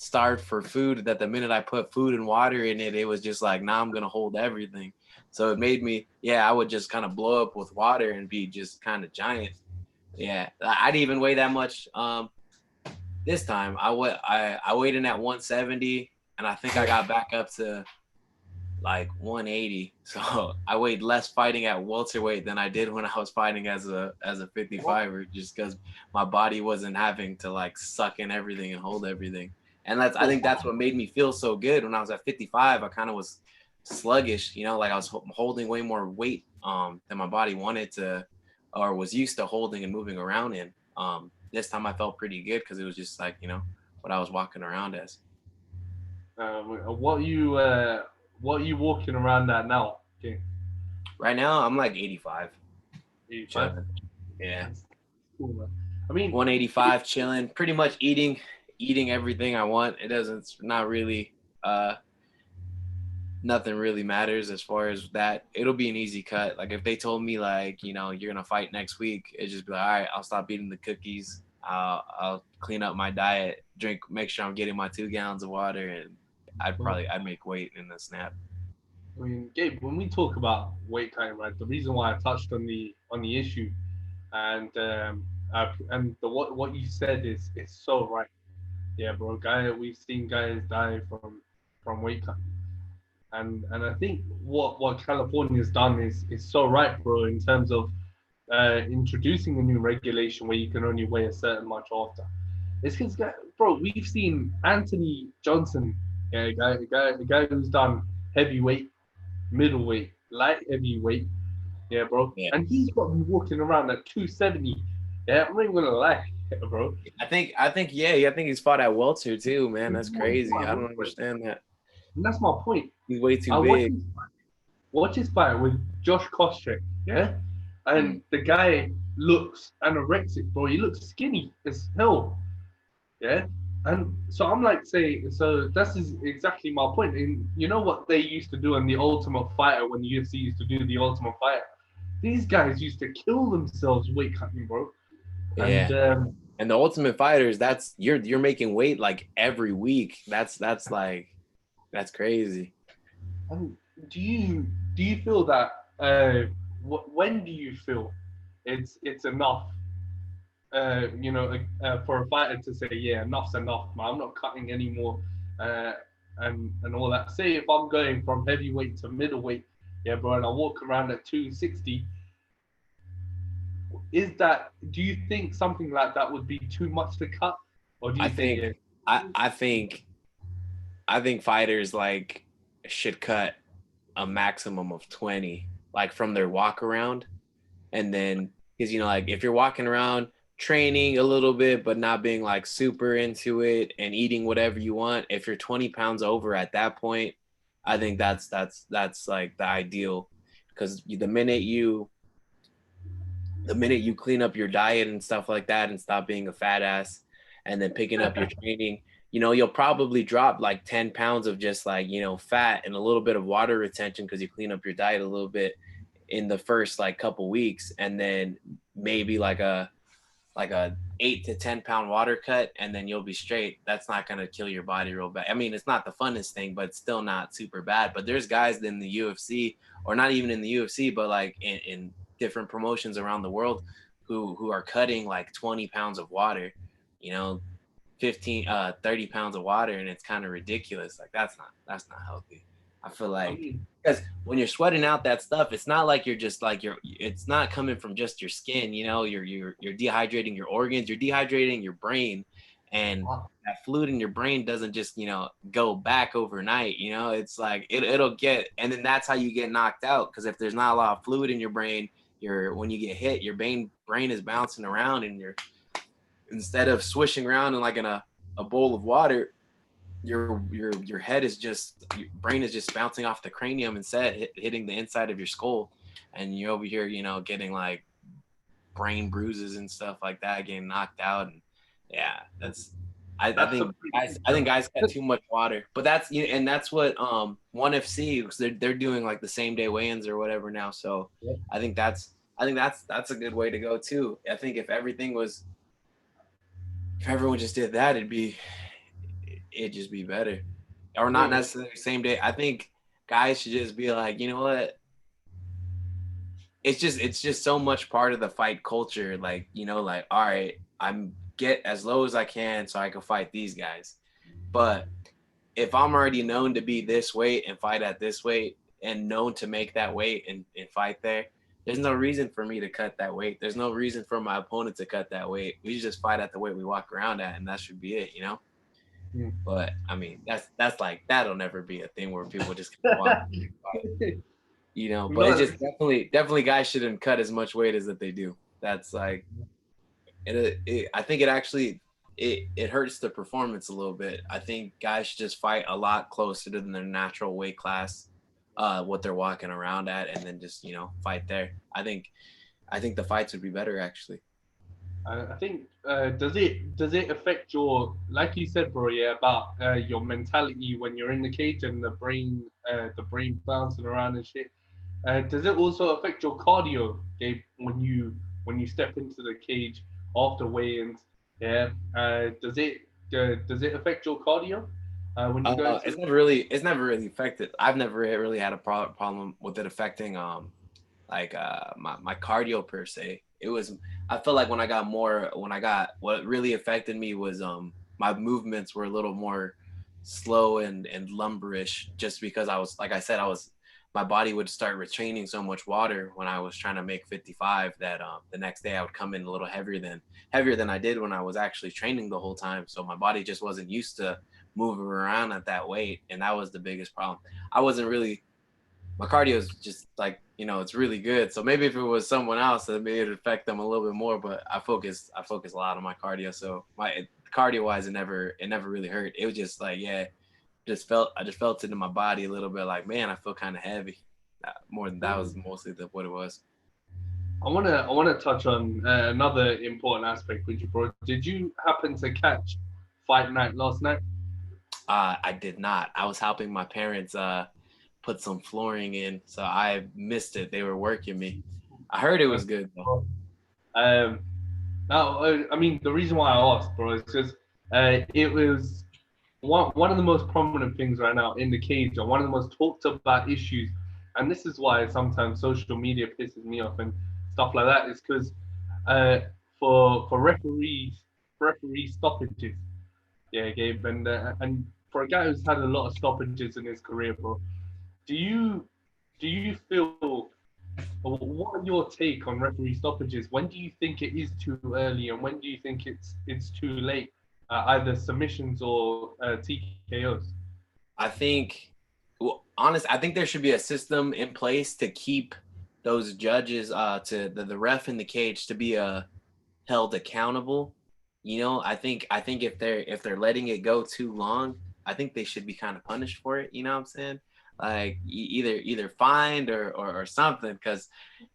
starved for food that the minute I put food and water in it, it was just like, nah, I'm going to hold everything. So it made me, I would just kind of blow up with water and be just kind of giant. Yeah, I didn't even weigh that much. This time I weighed in at 170 and I think I got back up to like 180. So I weighed less fighting at welterweight than I did when I was fighting as a 55er, just because my body wasn't having to like suck in everything and hold everything. And I think that's what made me feel so good. When I was at 55, I kind of was sluggish, you know, like I was holding way more weight than my body wanted to, or was used to holding and moving around in. This time I felt pretty good because it was just like, you know, what I was walking around as. What are you walking around at now? Okay, Right now, I'm like 85, 85. chilling. Yeah, That's cool, man. I mean, 185, chilling. Pretty much eating everything I want. It's not really nothing really matters as far as that. It'll be an easy cut. Like if they told me like, you know, you're gonna fight next week, it'd just be like, all right, I'll stop eating the cookies. I'll clean up my diet, make sure I'm getting my 2 gallons of water, and I'd make weight in a snap. I mean, Gabe, when we talk about weight cutting, right, the reason why I touched on the issue, and what you said is so right. Yeah, bro. We've seen guys die from weight cutting, and I think what California's done is so right, bro, in terms of introducing a new regulation where you can only weigh a certain much after. It's because, bro, we've seen Anthony Johnson, yeah, a guy who's done heavyweight, middleweight, light heavyweight, yeah, bro, Yeah. and he's got me walking around at 270. Yeah, I'm not even gonna lie, bro. I think yeah, I think he's fought at welter too, man. That's crazy. I don't understand that. And that's my point. He's way too I big. watch his fight with Josh Koscheck, yeah, and the guy looks anorexic, bro. He looks skinny as hell, yeah. And so I'm like saying, so that's exactly my point. And you know what they used to do in the Ultimate Fighter when the UFC used to do the Ultimate Fighter? These guys used to kill themselves weight cutting, bro. Yeah. And And the Ultimate Fighters, that's you're making weight like every week. That's crazy. do you feel that? When do you feel it's enough? For a fighter to say, yeah, enough's enough, man. I'm not cutting anymore, and all that. Say if I'm going from heavyweight to middleweight, yeah, bro, and I walk around at 260, do you think something like that would be too much to cut, or do you think yeah? I think fighters like should cut a maximum of 20, like from their walk around, and then because you know, like if you're walking around training a little bit but not being like super into it and eating whatever you want, if you're 20 pounds over at that point, I think that's like the ideal, because the minute you clean up your diet and stuff like that and stop being a fat ass and then picking up your training, you know, you'll probably drop like 10 pounds of just like, you know, fat and a little bit of water retention because you clean up your diet a little bit in the first like couple weeks, and then maybe like a 8 to 10 pound water cut, and then you'll be straight. That's not going to kill your body real bad. I mean, it's not the funnest thing, but it's still not super bad. But there's guys in the UFC, or not even in the UFC, but like in different promotions around the world who are cutting like 20 pounds of water, you know, 30 pounds of water, and it's kind of ridiculous. Like that's not healthy. I feel like, because when you're sweating out that stuff, it's not like it's not coming from just your skin, you know, you're dehydrating your organs, you're dehydrating your brain, and that fluid in your brain doesn't just, you know, go back overnight, you know, it's like it'll get, and then that's how you get knocked out, because if there's not a lot of fluid in your brain, when you get hit, your brain is bouncing around, and instead of swishing around in like in a bowl of water, your head is just, your brain is just bouncing off the cranium instead, hitting the inside of your skull, and you're over here, you know, getting like brain bruises and stuff like that, getting knocked out. And yeah, I think guys got too much water, but that's, you know, and that's what ONE FC, because they're doing like the same day weigh-ins or whatever now. So yeah. I think that's a good way to go too. I think if everyone just did that, it'd just be better, or not necessarily same day. I think guys should just be like, you know what? It's just so much part of the fight culture. Like, you know, like, all right, I'm get as low as I can so I can fight these guys. But if I'm already known to be this weight and fight at this weight, and known to make that weight and fight there's no reason for me to cut that weight. There's no reason for my opponent to cut that weight. We just fight at the weight we walk around at, and that should be it, you know? Mm. But I mean, that's like that'll never be a thing where people just walk, you know. But it's No, just definitely guys shouldn't cut as much weight as that they do. That's like I think it actually it hurts the performance a little bit. I think guys should just fight a lot closer to their natural weight class, what they're walking around at, and then just fight there. I think the fights would be better actually. I think does it affect your, like you said, bro? Yeah, about your mentality when you're in the cage and the brain bouncing around and shit. Does it also affect your cardio, Gabe, when you step into the cage after weigh-ins? Yeah. Does it affect your cardio when you go into? It's never really affected. I've never really had a problem with it affecting my cardio per se. It was I felt like what really affected me was my movements were a little more slow and lumberish, just because I was, like I said, my body would start retaining so much water when I was trying to make 55 that the next day I would come in a little heavier than I did when I was actually training the whole time. So my body just wasn't used to moving around at that weight, and that was the biggest problem. I wasn't really My cardio is just like, it's really good. So maybe if it was someone else, that maybe it'd affect them a little bit more. But I focus a lot on my cardio. So my cardio wise, it never really hurt. It was just like, yeah, I just felt it in my body a little bit. Like, man, I feel kind of heavy. More than that was mostly what it was. I wanna touch on another important aspect with you, bro. Did you happen to catch Fight Night last night? I did not. I was helping my parents put some flooring in, so I missed it. They were working me. I heard it was good though. Um, Now, I mean, the reason why I asked, bro, is because it was one of the most prominent things right now in the cage, and one of the most talked about issues. And this is why sometimes social media pisses me off and stuff like that. Is because uh, for referee stoppages, yeah, Gabe, and for a guy who's had a lot of stoppages in his career, bro, do you feel, what are your take on referee stoppages? When do you think it is too early, and when do you think it's too late? Either submissions or TKOs. I think, well, honest, I think there should be a system in place to keep those judges, to the ref in the cage, to be held accountable. I think if they're letting it go too long, I think they should be kind of punished for it. You know what I'm saying? Like either fined or something, because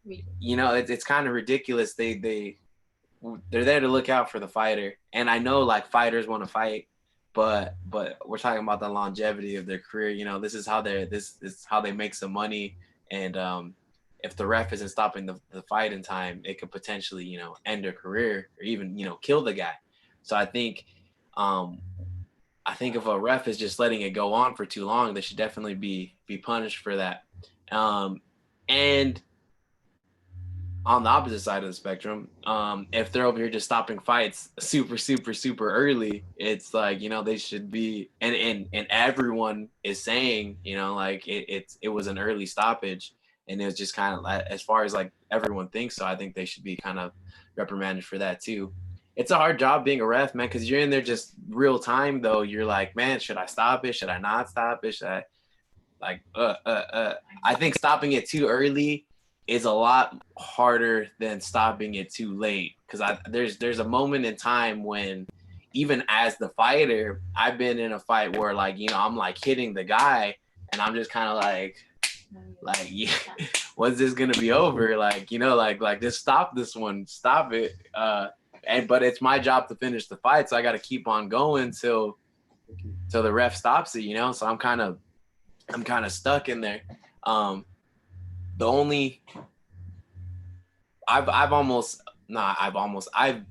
it's kind of ridiculous. They're there to look out for the fighter, and I know like fighters want to fight, but we're talking about the longevity of their career. This is how they make some money, and if the ref isn't stopping the fight in time, it could potentially end their career, or even kill the guy. So um, I think if a ref is just letting it go on for too long, they should definitely be punished for that. And on the opposite side of the spectrum, if they're over here just stopping fights super, super, super early, it's like, they should be, and everyone is saying, like it was an early stoppage, and it was just kind of, as far as like everyone thinks. So I think they should be kind of reprimanded for that too. It's a hard job being a ref, man, because you're in there just real time though. You're like, man, should I stop it? Should I not stop it? Should I like I think stopping it too early is a lot harder than stopping it too late, because there's a moment in time when, even as the fighter, I've been in a fight where, like, I'm like hitting the guy, and I'm just kind of like yeah, when's this gonna be over? Like, like just stop this one, stop it. But it's my job to finish the fight, so I got to keep on going till the ref stops it. So I'm kind of stuck in there. The only I've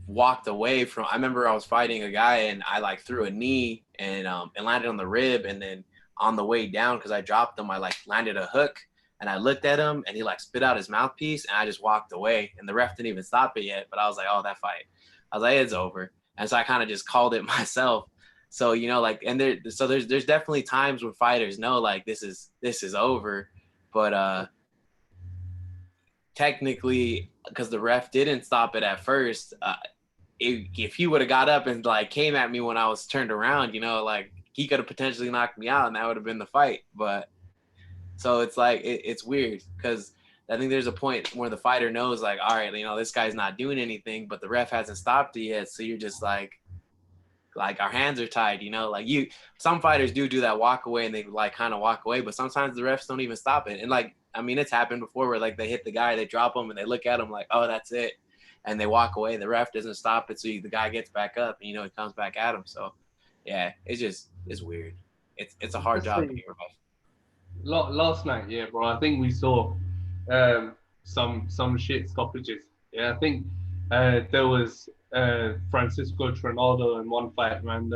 walked away from. I remember I was fighting a guy, and I like threw a knee, and landed on the rib, and then on the way down, because I dropped him, I like landed a hook, and I looked at him, and he like spit out his mouthpiece, and I just walked away, and the ref didn't even stop it yet. But I was like, oh, that fight, I was like, it's over. And so I kind of just called it myself. So like, and there's definitely times where fighters know like this is over, but technically, because the ref didn't stop it at first, if he would have got up and like came at me when I was turned around, you know, like he could have potentially knocked me out and that would have been the fight. But so it's like it's weird because I think there's a point where the fighter knows like, all right, you know, this guy's not doing anything, but the ref hasn't stopped it yet. So you're just like our hands are tied, you know, like some fighters do that walk away and they like kind of walk away, but sometimes the refs don't even stop it. And like, I mean, it's happened before where like they hit the guy, they drop him and they look at him like, oh, that's it. And they walk away. The ref doesn't stop it. So the guy gets back up and, you know, he comes back at him. So yeah, it's weird. It's a hard job to be a ref. Last night, yeah, bro. I think we saw some shit stoppages. Yeah, I think there was Francisco Trinaldo in one fight, man.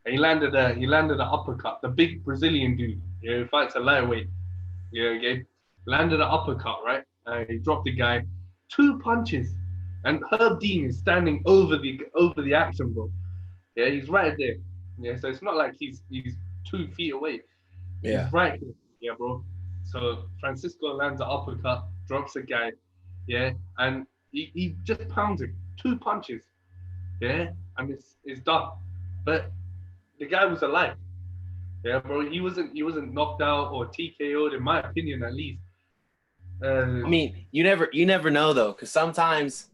He landed an uppercut. The big Brazilian dude, yeah, who fights a lightweight. Yeah, okay. Landed an uppercut, right? He dropped the guy, 2 punches, and Herb Dean is standing over the action, bro. Yeah, he's right there. Yeah, so it's not like he's 2 feet away. Yeah. He's right here. Yeah, bro. So Francisco lands an uppercut, drops a guy, yeah, and he just pounds him, 2 punches, yeah, and it's done. But the guy was alive, yeah, bro. He wasn't knocked out or TKO'd, in my opinion, at least. I mean, you never know though, because sometimes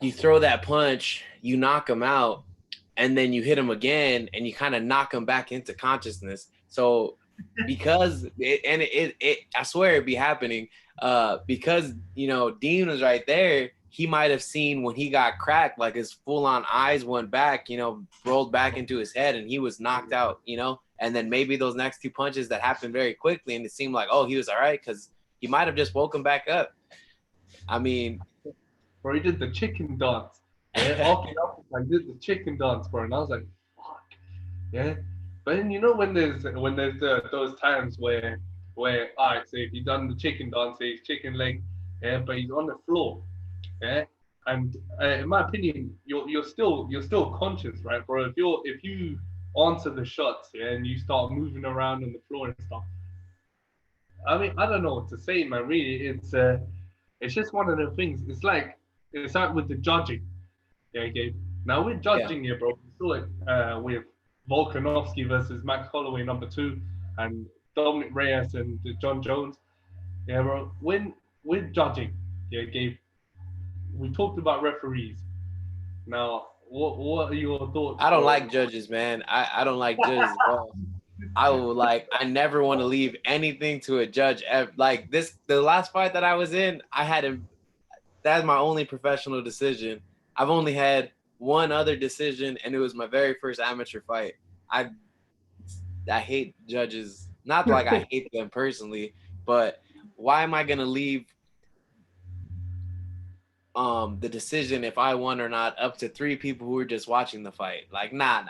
you throw that punch, you knock him out, and then you hit him again, and you kind of knock him back into consciousness. So because I swear it'd be happening. Because you know Dean was right there, he might have seen when he got cracked, like his full-on eyes went back, you know, rolled back into his head, and he was knocked out, you know. And then maybe those next 2 punches that happened very quickly, and it seemed like, oh, he was all right because he might have just woke him back up. I mean, bro, he did the chicken dance. Yeah, walking up, I did the chicken dance, bro, and I was like, fuck, yeah. But then you know when there's those times where all right, so if you've done the chicken dance, he's chicken leg, yeah, but he's on the floor, yeah, and in my opinion, you're still conscious, right, bro? If you answer the shots, yeah, and you start moving around on the floor and stuff, I mean, I don't know what to say, man. Really, it's just one of the things. It's like with the judging, yeah, Gabe. Now we're judging here, bro. We saw it with Volkanovski versus Max Holloway #2, and Dominic Reyes and John Jones. Yeah, bro. When we're judging, yeah, Gabe, we talked about referees. Now, what are your thoughts? I don't like judges, man. I don't like judges at all. I never want to leave anything to a judge. Like the last fight that I was in, that's my only professional decision. I've only had one other decision, and it was my very first amateur fight. I hate judges. Not like I hate them personally, but why am I gonna leave the decision if I won or not up to 3 people who are just watching the fight? Like, nah.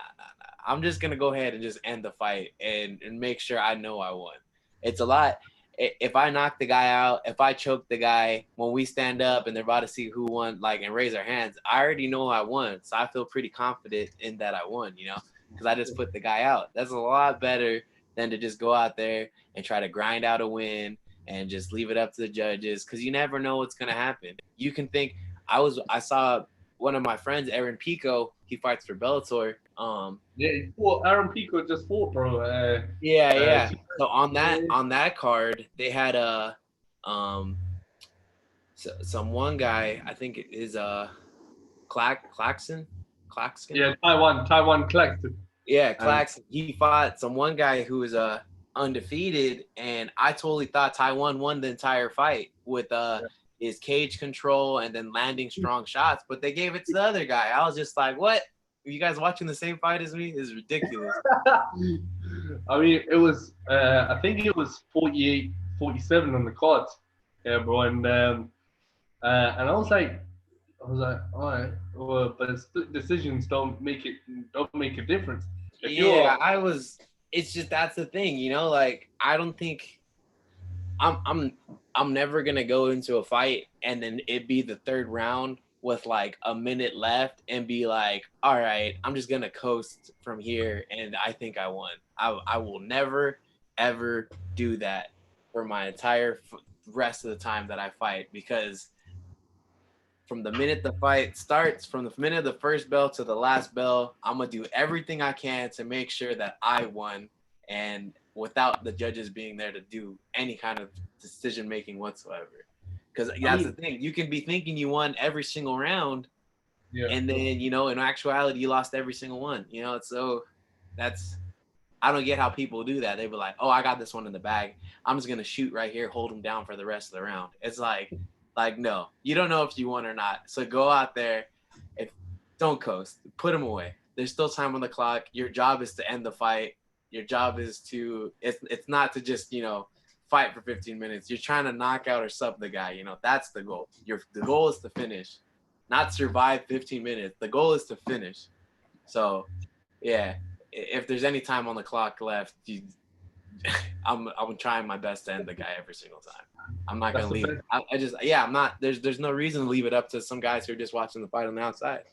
I'm just gonna go ahead and just end the fight and make sure I know I won. It's a lot. If I knock the guy out, if I choke the guy, when we stand up and they're about to see who won, like, and raise our hands, I already know I won. So I feel pretty confident in that I won, you know, because I just put the guy out. That's a lot better than to just go out there and try to grind out a win and just leave it up to the judges, because you never know what's gonna happen. You can think I saw one of my friends, Aaron Pico, he fights for Bellator. Yeah, he fought. Aaron Pico just fought, bro. Yeah. So on that card, they had some one guy, I think it is Claxton. Yeah, Taiwan Claxton. Yeah, Claxton. He fought some one guy who was undefeated, and I totally thought Taiwan won the entire fight with his cage control and then landing strong shots, but they gave it to the other guy. I was just like, what? Are you guys watching the same fight as me? This is ridiculous. I mean, it was, I think it was 48-47 on the cards. Yeah, bro. And I was like, all right, well, but decisions don't make a difference. It's just, that's the thing, you know, like, I don't think I'm never gonna go into a fight and then it be the 3rd round with like a minute left and be like, all right, I'm just gonna coast from here and I think I won. I will never ever do that for my entire rest of the time that I fight, because from the minute the fight starts, from the minute of the first bell to the last bell, I'm gonna do everything I can to make sure that I won, and without the judges being there to do any kind of decision making whatsoever. Because that's the thing, you can be thinking you won every single round, and then in actuality you lost every single one. So that's, I don't get how people do that. They be like, oh, I got this one in the bag, I'm just gonna shoot right here, hold him down for the rest of the round. It's like no, you don't know if you won or not. So go out there, don't coast, put him away. There's still time on the clock. Your job is to end the fight. Your job is to, it's not to just fight for 15 minutes. You're trying to knock out or sub the guy. That's the goal. The goal is to finish, not survive 15 minutes. The goal is to finish. So yeah, if there's any time on the clock left, I'm trying my best to end the guy every single time. I'm not gonna leave. I'm not. There's no reason to leave it up to some guys who are just watching the fight on the outside.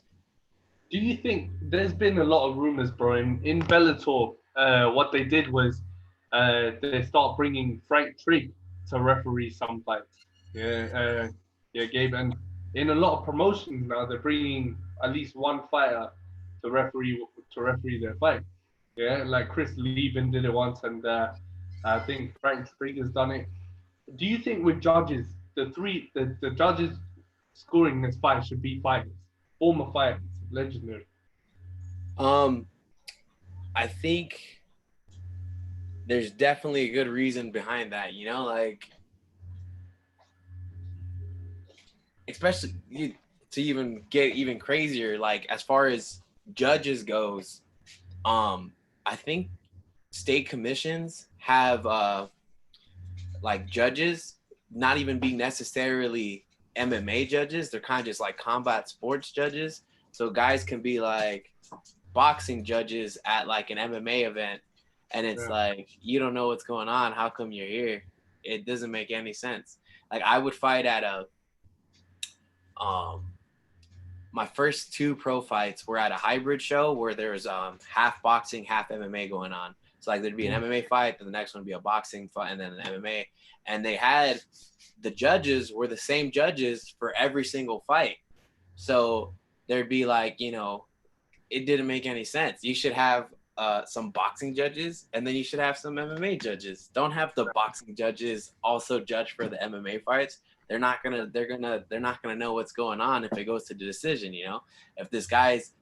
Do you think there's been a lot of rumors, bro? In Bellator, what they did was they start bringing Frank Trigg to referee some fights. Gabe. And in a lot of promotions now, they're bringing at least one fighter to referee their fight. Yeah, like Chris Levin did it once, and I think Frank Trigg has done it. Do you think with judges, the judges scoring this fight should be fighters, former fighters, legendary? I think there's definitely a good reason behind that. Especially to even get even crazier, like as far as judges goes, I think state commissions have like judges not even being necessarily MMA judges. They're kind of just like combat sports judges. So guys can be like boxing judges at like an MMA event, and it's like, you don't know what's going on. How come you're here? It doesn't make any sense. Like I would fight at my first 2 pro fights were at a hybrid show where there was half boxing, half MMA going on. So like there'd be an MMA fight, then the next one would be a boxing fight, and then an MMA. And they had, the judges were the same judges for every single fight. So there'd be like, it didn't make any sense. You should have some boxing judges, and then you should have some MMA judges. Don't have the boxing judges also judge for the MMA fights. They're not gonna know what's going on if it goes to the decision. If this guy's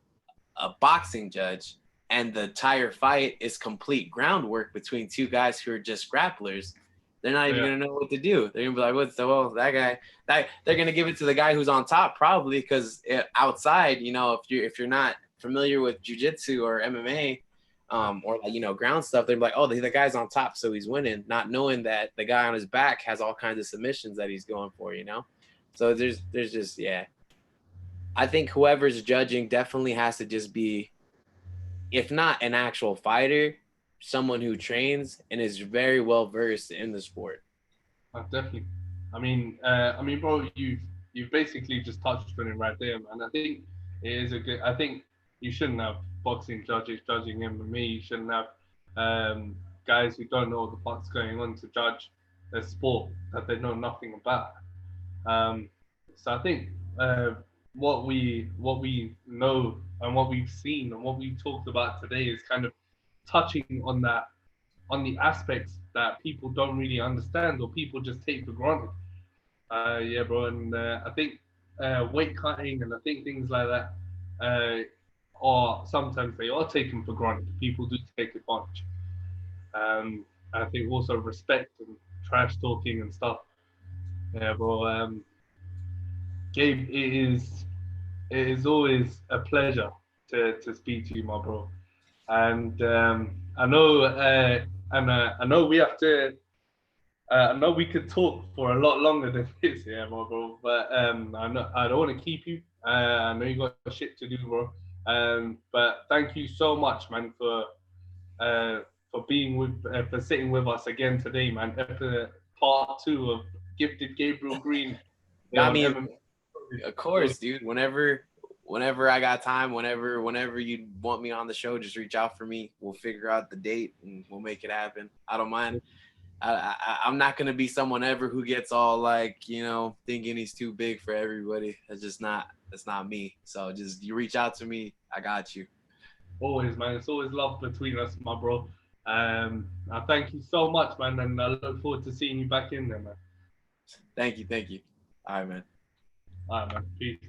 a boxing judge and the entire fight is complete groundwork between 2 guys who are just grapplers, they're not even gonna know what to do. They're gonna be like, that guy? They're gonna give it to the guy who's on top, probably, because outside, if you're not familiar with jiu-jitsu or MMA, or like, ground stuff, they're like, oh, the guy's on top, so he's winning, not knowing that the guy on his back has all kinds of submissions that he's going for. So there's just, I think whoever's judging definitely has to just be, if not an actual fighter, someone who trains and is very well versed in the sport. Definitely. I mean, bro, you've basically just touched on it right there, man. I think it is a good. I think you shouldn't have boxing judges judging MMA. You shouldn't have guys who don't know what the fuck's going on to judge a sport that they know nothing about. So I think what we know and what we've seen and what we've talked about today is kind of touching on the aspects that people don't really understand or people just take for granted. Bro, and I think weight cutting and I think things like that or sometimes they are taken for granted. People do take advantage. I think also respect and trash talking and stuff. Bro. Gabe, it is always a pleasure to speak to you, my bro. And I know we have to. I know we could talk for a lot longer than this, my bro. But I don't want to keep you. I know you got shit to do, bro. But thank you so much, man, for being for sitting with us again today, man. Part 2 of Gifted Gabriel Green. I mean, of course, dude. Whenever I got time, whenever you want me on the show, just reach out for me. We'll figure out the date and we'll make it happen. I don't mind. I'm not gonna be someone ever who gets all like, you know, thinking he's too big for everybody. That's not me. So just you reach out to me, I got you. Always, man. It's always love between us, my bro. I thank you so much, man, and I look forward to seeing you back in there, man. Thank you. All right, man. All right, man. Peace.